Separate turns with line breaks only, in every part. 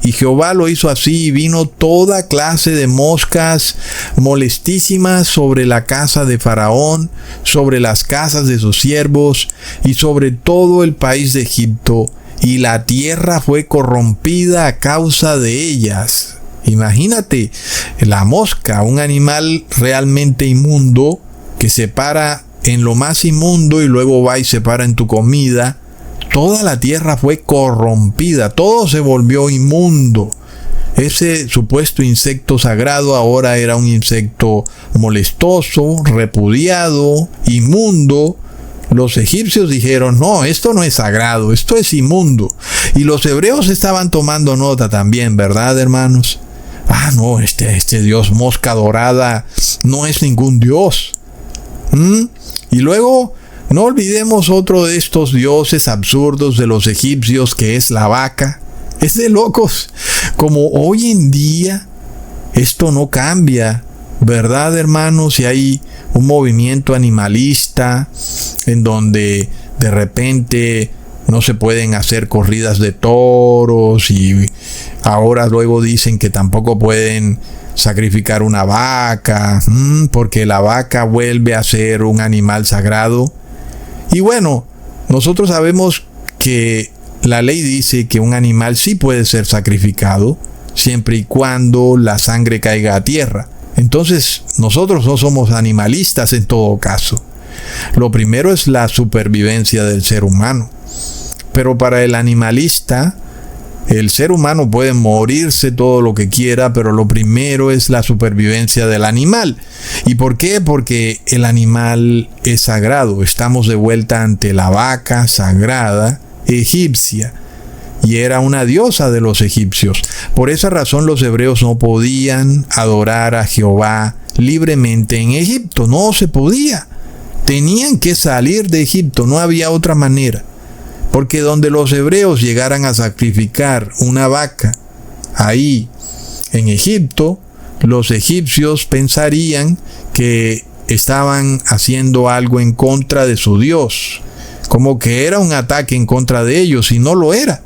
Y Jehová lo hizo así, y vino toda clase de moscas molestísimas sobre la casa de Faraón, sobre las casas de sus siervos, y sobre todo el país de Egipto, y la tierra fue corrompida a causa de ellas. Imagínate, la mosca, un animal realmente inmundo, que se para en lo más inmundo y luego va y se para en tu comida. Toda la tierra fue corrompida, todo se volvió inmundo. Ese supuesto insecto sagrado ahora era un insecto molestoso, repudiado, inmundo. Los egipcios dijeron, no, esto no es sagrado, esto es inmundo. Y los hebreos estaban tomando nota también, ¿verdad, hermanos? No, este dios mosca dorada no es ningún dios. Y luego, no olvidemos otro de estos dioses absurdos de los egipcios, que es la vaca. Es de locos. Como hoy en día esto no cambia, ¿verdad, hermanos? Si hay un movimiento animalista en donde de repente no se pueden hacer corridas de toros, y ahora luego dicen que tampoco pueden sacrificar una vaca, porque la vaca vuelve a ser un animal sagrado. Y bueno, nosotros sabemos que la ley dice que un animal sí puede ser sacrificado, siempre y cuando la sangre caiga a tierra. Entonces, nosotros no somos animalistas en todo caso. Lo primero es la supervivencia del ser humano. Pero para el animalista, el ser humano puede morirse todo lo que quiera, pero lo primero es la supervivencia del animal. ¿Y por qué? Porque el animal es sagrado. Estamos de vuelta ante la vaca sagrada egipcia, y era una diosa de los egipcios. Por esa razón los hebreos no podían adorar a Jehová libremente en Egipto. No se podía. Tenían que salir de Egipto, no había otra manera. Porque donde los hebreos llegaran a sacrificar una vaca ahí en Egipto, los egipcios pensarían que estaban haciendo algo en contra de su Dios, como que era un ataque en contra de ellos, y no lo era.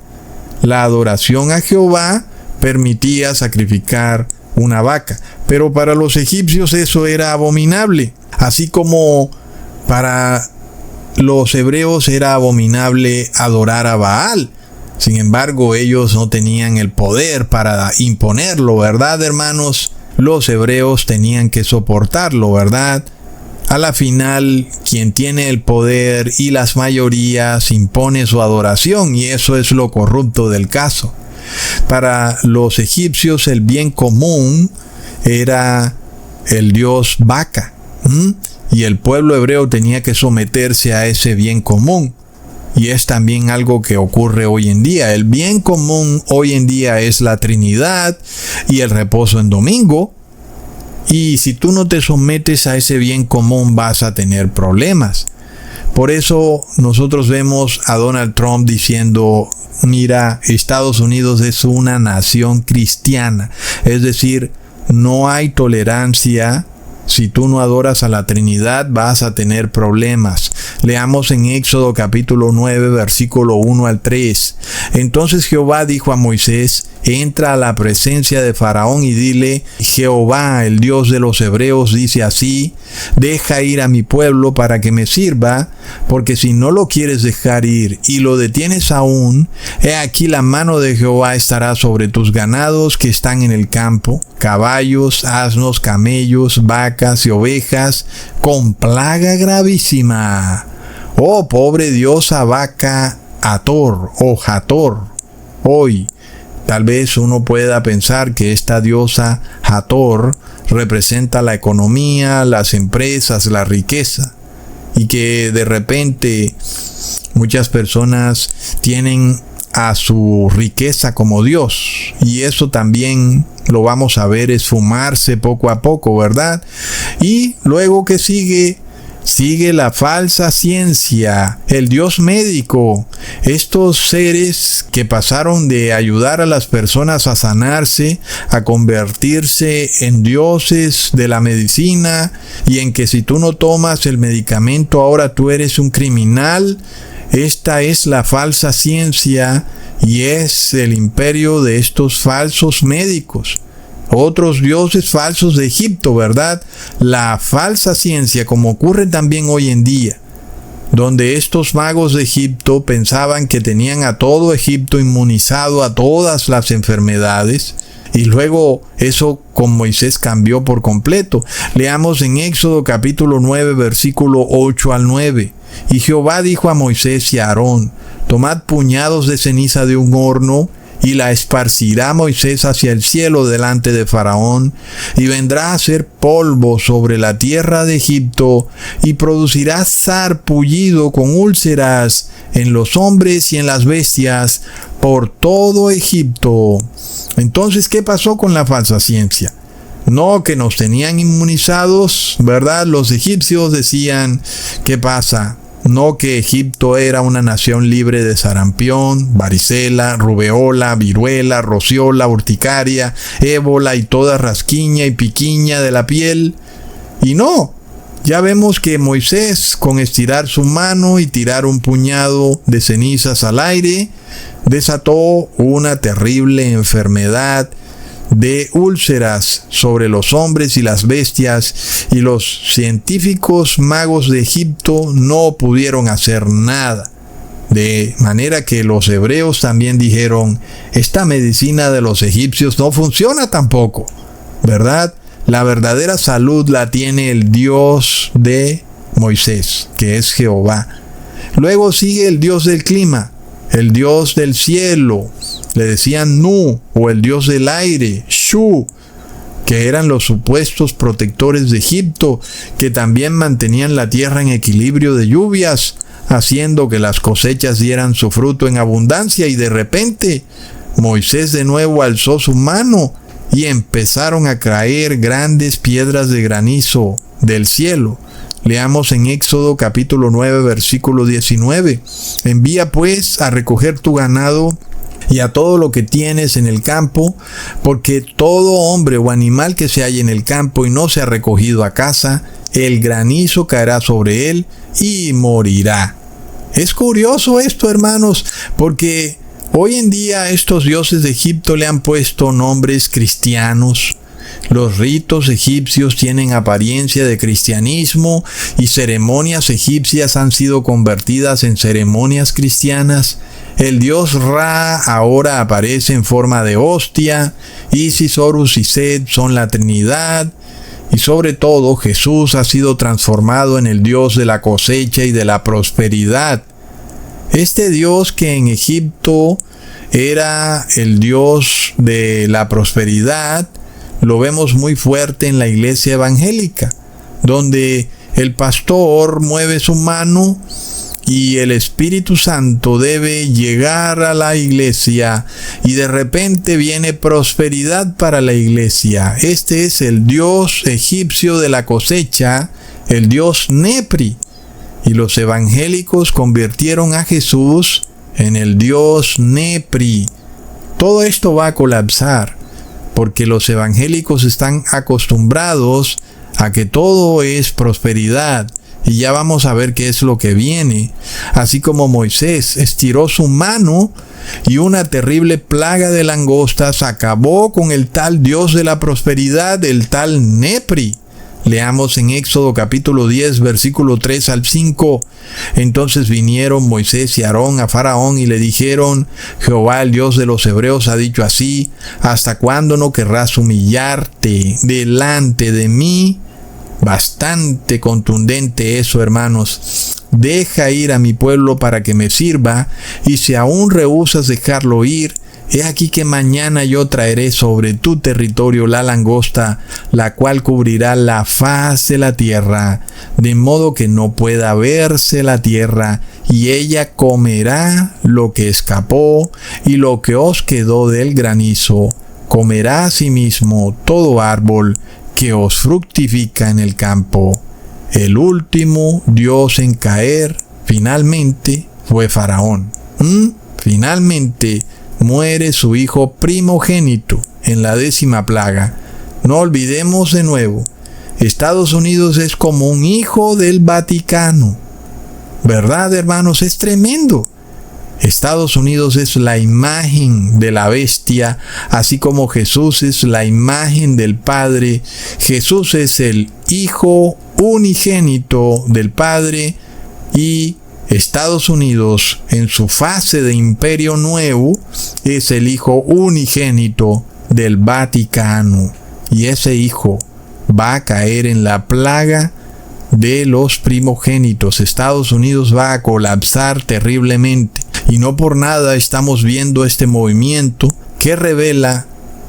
La adoración a Jehová permitía sacrificar una vaca, pero para los egipcios eso era abominable, así como para los hebreos era abominable adorar a Baal. Sin embargo, ellos no tenían el poder para imponerlo, ¿verdad, hermanos? Los hebreos tenían que soportarlo, ¿verdad? A la final, quien tiene el poder y las mayorías impone su adoración, y eso es lo corrupto del caso. Para los egipcios el bien común era el dios vaca, y el pueblo hebreo tenía que someterse a ese bien común. Y es también algo que ocurre hoy en día. El bien común hoy en día es la Trinidad y el reposo en domingo. Y si tú no te sometes a ese bien común, vas a tener problemas. Por eso nosotros vemos a Donald Trump diciendo, mira, Estados Unidos es una nación cristiana. Es decir, no hay tolerancia. Si tú no adoras a la Trinidad, vas a tener problemas. Leamos en Éxodo capítulo 9, versículo 1 al 3. Entonces Jehová dijo a Moisés, entra a la presencia de Faraón y dile, Jehová, el Dios de los hebreos, dice así, deja ir a mi pueblo para que me sirva, porque si no lo quieres dejar ir y lo detienes aún, he aquí la mano de Jehová estará sobre tus ganados que están en el campo, caballos, asnos, camellos, vacas y ovejas, con plaga gravísima. Oh, pobre diosa vaca Hator o Hator. Hoy, tal vez uno pueda pensar que esta diosa Hator representa la economía, las empresas, la riqueza, y que de repente muchas personas tienen a su riqueza como Dios, y eso también lo vamos a ver esfumarse poco a poco, ¿verdad? Y luego que sigue la falsa ciencia, el Dios médico, estos seres que pasaron de ayudar a las personas a sanarse, a convertirse en dioses de la medicina, y en que si tú no tomas el medicamento ahora tú eres un criminal. Esta es la falsa ciencia y es el imperio de estos falsos médicos. Otros dioses falsos de Egipto, ¿verdad? La falsa ciencia, como ocurre también hoy en día, donde estos magos de Egipto pensaban que tenían a todo Egipto inmunizado a todas las enfermedades, y luego eso con Moisés cambió por completo. Leamos en Éxodo capítulo 9, versículo 8 al 9. Y Jehová dijo a Moisés y a Aarón: tomad puñados de ceniza de un horno, y la esparcirá Moisés hacia el cielo delante de Faraón, y vendrá a ser polvo sobre la tierra de Egipto, y producirá sarpullido con úlceras en los hombres y en las bestias por todo Egipto. Entonces, ¿qué pasó con la falsa ciencia? No, que nos tenían inmunizados, ¿verdad? Los egipcios decían, ¿qué pasa? No, que Egipto era una nación libre de sarampión, varicela, rubeola, viruela, rociola, urticaria, ébola y toda rasquiña y piquiña de la piel. Y no, ya vemos que Moisés, con estirar su mano y tirar un puñado de cenizas al aire, desató una terrible enfermedad de úlceras sobre los hombres y las bestias, y los científicos magos de Egipto no pudieron hacer nada. De manera que los hebreos también dijeron, esta medicina de los egipcios no funciona tampoco, ¿verdad? La verdadera salud la tiene el Dios de Moisés, que es Jehová. Luego sigue el Dios del clima, el Dios del cielo. Le decían Nu, o el Dios del aire, Shu, que eran los supuestos protectores de Egipto, que también mantenían la tierra en equilibrio de lluvias, haciendo que las cosechas dieran su fruto en abundancia. Y de repente, Moisés de nuevo alzó su mano y empezaron a caer grandes piedras de granizo del cielo. Leamos en Éxodo capítulo 9, versículo 19. Envía pues a recoger tu ganado y a todo lo que tienes en el campo, porque todo hombre o animal que se halle en el campo y no se ha recogido a casa, el granizo caerá sobre él y morirá. Es curioso esto, hermanos, porque hoy en día estos dioses de Egipto le han puesto nombres cristianos. Los ritos egipcios tienen apariencia de cristianismo y ceremonias egipcias han sido convertidas en ceremonias cristianas. El dios Ra ahora aparece en forma de hostia. Isis, Horus y Set son la Trinidad. Y sobre todo Jesús ha sido transformado en el Dios de la cosecha y de la prosperidad. Este Dios que en Egipto era el Dios de la prosperidad, lo vemos muy fuerte en la iglesia evangélica, donde el pastor mueve su mano y el Espíritu Santo debe llegar a la iglesia y de repente viene prosperidad para la iglesia. Este es el Dios egipcio de la cosecha, el Dios Nepri. Y los evangélicos convirtieron a Jesús en el Dios Nepri. Todo esto va a colapsar porque los evangélicos están acostumbrados a que todo es prosperidad. Y ya vamos a ver qué es lo que viene. Así como Moisés estiró su mano y una terrible plaga de langostas acabó con el tal Dios de la prosperidad, el tal Nepri. Leamos en Éxodo capítulo 10, versículo 3 al 5. Entonces vinieron Moisés y Aarón a Faraón y le dijeron: Jehová, el Dios de los hebreos, ha dicho así: ¿hasta cuándo no querrás humillarte delante de mí? Bastante contundente eso, hermanos. Deja ir a mi pueblo para que me sirva, y si aún rehusas dejarlo ir, he aquí que mañana yo traeré sobre tu territorio la langosta, la cual cubrirá la faz de la tierra, de modo que no pueda verse la tierra, y ella comerá lo que escapó y lo que os quedó del granizo. Comerá asimismo todo árbol que os fructifica en el campo. El último Dios en caer finalmente fue Faraón. Finalmente muere su hijo primogénito en la 10ª plaga. No olvidemos de nuevo, Estados Unidos es como un hijo del Vaticano. ¿Verdad, hermanos? Es tremendo. Estados Unidos es la imagen de la bestia, así como Jesús es la imagen del Padre. Jesús es el Hijo unigénito del Padre y Estados Unidos, en su fase de imperio nuevo, es el Hijo unigénito del Vaticano. Y ese Hijo va a caer en la plaga de los primogénitos. Estados Unidos va a colapsar terriblemente. Y no por nada estamos viendo este movimiento que revela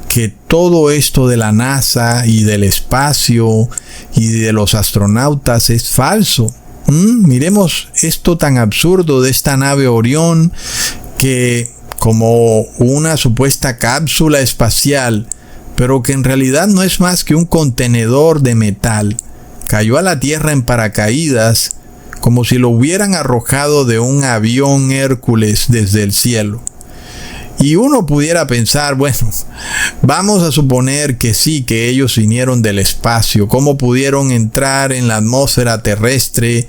que todo esto de la NASA y del espacio y de los astronautas es falso. Miremos esto tan absurdo de esta nave Orión, que como una supuesta cápsula espacial, pero que en realidad no es más que un contenedor de metal. Cayó a la Tierra en paracaídas, como si lo hubieran arrojado de un avión Hércules desde el cielo. Y uno pudiera pensar, bueno, vamos a suponer que sí, que ellos vinieron del espacio. ¿Cómo pudieron entrar en la atmósfera terrestre?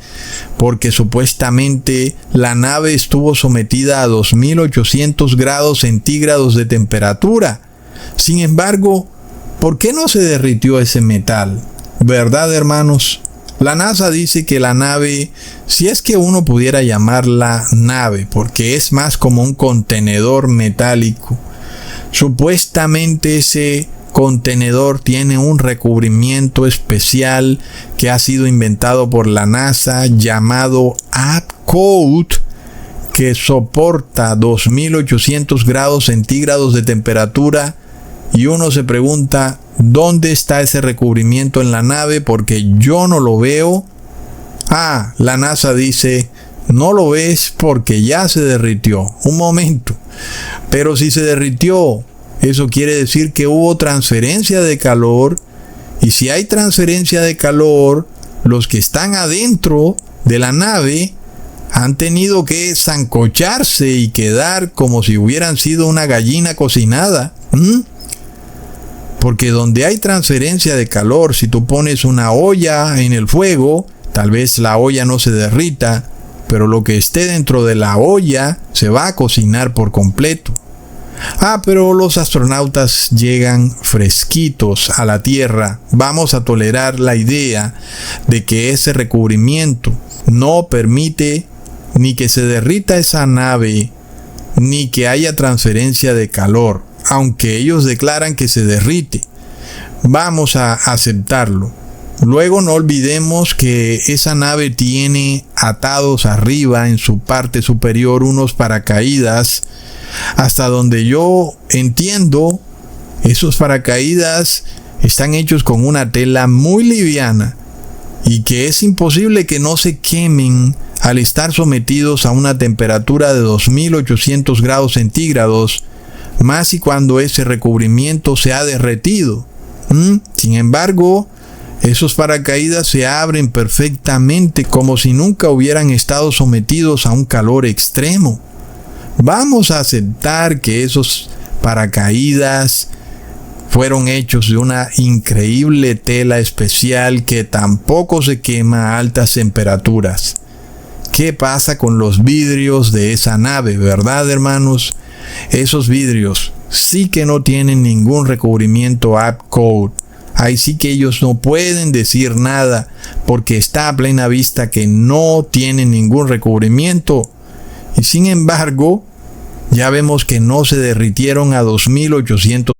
Porque supuestamente la nave estuvo sometida a 2800 grados centígrados de temperatura. Sin embargo, ¿por qué no se derritió ese metal? ¿Verdad, hermanos? La NASA dice que la nave, si es que uno pudiera llamarla nave, porque es más como un contenedor metálico, supuestamente ese contenedor tiene un recubrimiento especial que ha sido inventado por la NASA llamado AppCoat, que soporta 2800 grados centígrados de temperatura, y uno se pregunta, ¿dónde está ese recubrimiento en la nave? Porque yo no lo veo. La NASA dice, no lo ves porque ya se derritió. Un momento. Pero si se derritió, eso quiere decir que hubo transferencia de calor. Y si hay transferencia de calor, los que están adentro de la nave han tenido que sancocharse y quedar como si hubieran sido una gallina cocinada. Porque donde hay transferencia de calor, si tú pones una olla en el fuego, tal vez la olla no se derrita, pero lo que esté dentro de la olla se va a cocinar por completo. Pero los astronautas llegan fresquitos a la Tierra. Vamos a tolerar la idea de que ese recubrimiento no permite ni que se derrita esa nave, ni que haya transferencia de calor. Aunque ellos declaran que se derrite, vamos a aceptarlo. Luego no olvidemos que esa nave tiene atados arriba en su parte superior unos paracaídas. Hasta donde yo entiendo, esos paracaídas están hechos con una tela muy liviana y que es imposible que no se quemen al estar sometidos a una temperatura de 2800 grados centígrados, más y cuando ese recubrimiento se ha derretido. Sin embargo, esos paracaídas se abren perfectamente como si nunca hubieran estado sometidos a un calor extremo. Vamos a aceptar que esos paracaídas fueron hechos de una increíble tela especial que tampoco se quema a altas temperaturas. ¿Qué pasa con los vidrios de esa nave, verdad, hermanos? Esos vidrios sí que no tienen ningún recubrimiento AppCoat. Ahí sí que ellos no pueden decir nada porque está a plena vista que no tienen ningún recubrimiento. Y sin embargo, ya vemos que no se derritieron a 2800